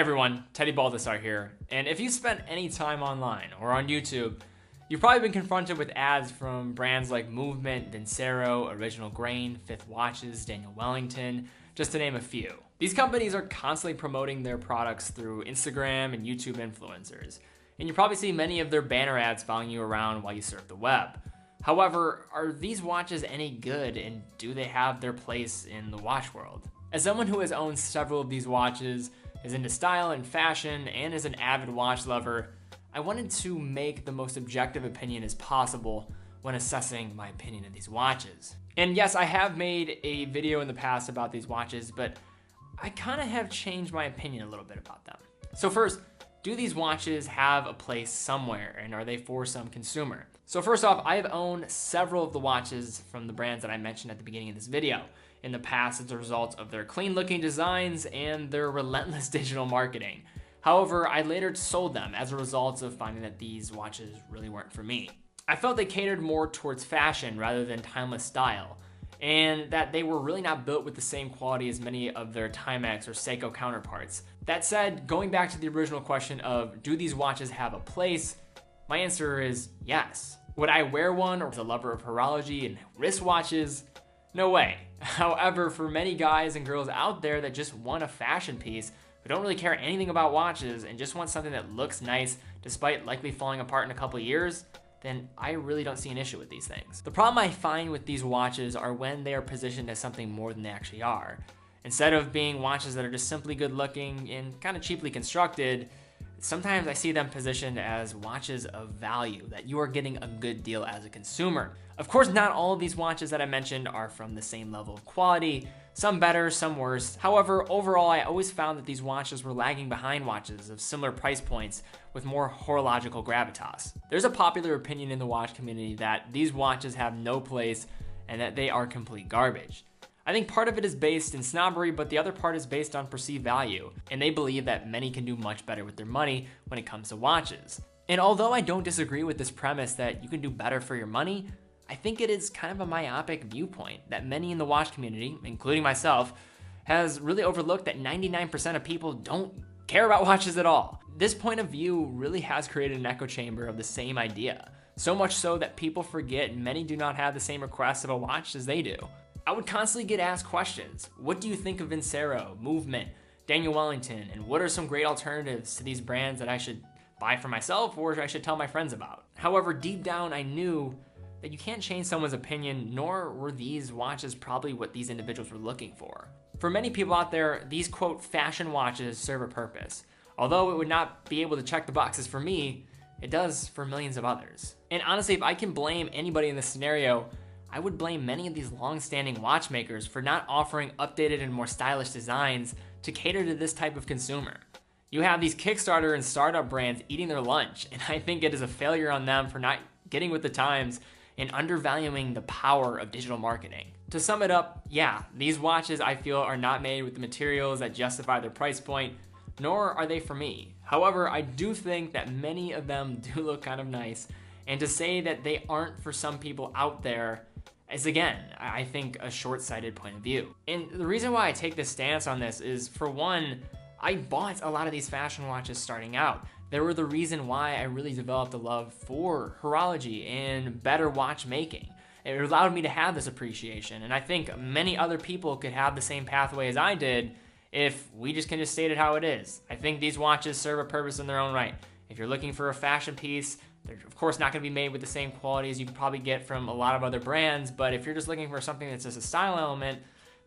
everyone, Teddy Baldassarre here, and if you spent any time online or on YouTube, you've probably been confronted with ads from brands like Movement, Vincero, Original Grain, Fifth Watches, Daniel Wellington, just to name a few. These companies are constantly promoting their products through Instagram and YouTube influencers, and you probably see many of their banner ads following you around while you surf the web. However, are these watches any good, and do they have their place in the watch world? As someone who has owned several of these watches, is into style and fashion, and is an avid watch lover, I wanted to make the most objective opinion as possible when assessing my opinion of these watches. And yes, I have made a video in the past about these watches, but I kind of have changed my opinion a little bit about them. So first, do these watches have a place somewhere, and are they for some consumer? So first off, I have owned several of the watches from the brands that I mentioned at the beginning of this video in the past as a result of their clean looking designs and their relentless digital marketing. However, I later sold them as a result of finding that these watches really weren't for me. I felt they catered more towards fashion rather than timeless style, and that they were really not built with the same quality as many of their Timex or Seiko counterparts. That said, going back to the original question of do these watches have a place, my answer is yes. Would I wear one, or as a lover of horology and wristwatches? No way. However, for many guys and girls out there that just want a fashion piece, who don't really care anything about watches and just want something that looks nice despite likely falling apart in a couple years, then I really don't see an issue with these things. The problem I find with these watches are when they are positioned as something more than they actually are. Instead of being watches that are just simply good looking and kind of cheaply constructed, sometimes I see them positioned as watches of value, that you are getting a good deal as a consumer. Of course, not all of these watches that I mentioned are from the same level of quality, some better, some worse. However, overall, I always found that these watches were lagging behind watches of similar price points with more horological gravitas. There's a popular opinion in the watch community that these watches have no place and that they are complete garbage. I think part of it is based in snobbery, but the other part is based on perceived value, and they believe that many can do much better with their money when it comes to watches. And although I don't disagree with this premise that you can do better for your money, I think it is kind of a myopic viewpoint that many in the watch community, including myself, has really overlooked that 99% of people don't care about watches at all. This point of view really has created an echo chamber of the same idea, so much so that people forget many do not have the same requests of a watch as they do. I would constantly get asked questions. What do you think of Vincero, Movement, Daniel Wellington, and what are some great alternatives to these brands that I should buy for myself or I should tell my friends about? However, deep down I knew that you can't change someone's opinion, nor were these watches probably what these individuals were looking for. For many people out there, these quote fashion watches serve a purpose. Although it would not be able to check the boxes for me, it does for millions of others. And honestly, if I can blame anybody in this scenario, I would blame many of these long-standing watchmakers for not offering updated and more stylish designs to cater to this type of consumer. You have these Kickstarter and startup brands eating their lunch, and I think it is a failure on them for not getting with the times and undervaluing the power of digital marketing. To sum it up, yeah, these watches I feel are not made with the materials that justify their price point, nor are they for me. However, I do think that many of them do look kind of nice, and to say that they aren't for some people out there is, again, I think a short-sighted point of view. And the reason why I take this stance on this is, for one, I bought a lot of these fashion watches starting out. They were the reason why I really developed a love for horology and better watchmaking. It allowed me to have this appreciation, and I think many other people could have the same pathway as I did if we just can just state it how it is. I think these watches serve a purpose in their own right. If you're looking for a fashion piece, they're of course not going to be made with the same quality as you could probably get from a lot of other brands, but if you're just looking for something that's just a style element,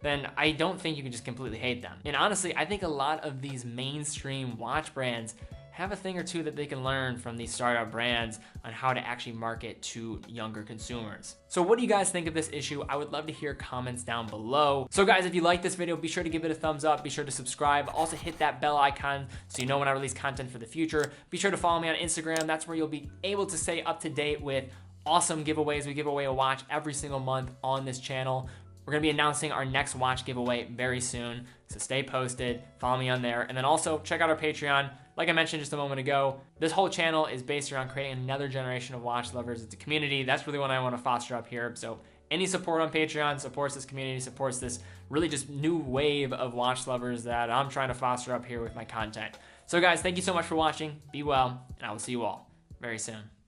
then I don't think you can just completely hate them. And honestly, I think a lot of these mainstream watch brands have a thing or two that they can learn from these startup brands on how to actually market to younger consumers. So what do you guys think of this issue? I would love to hear comments down below. So guys, if you like this video, be sure to give it a thumbs up. Be sure to subscribe. Also hit that bell icon so you know when I release content for the future. Be sure to follow me on Instagram. That's where you'll be able to stay up to date with awesome giveaways. We give away a watch every single month on this channel. We're gonna be announcing our next watch giveaway very soon, so stay posted, follow me on there, and then also check out our Patreon. Like I mentioned just a moment ago, this whole channel is based around creating another generation of watch lovers. It's a community. That's really what I want to foster up here. So Any support on Patreon supports this community, supports this really just new wave of watch lovers that I'm trying to foster up here with my content. So guys, thank you so much for watching. Be well, and I will see you all very soon.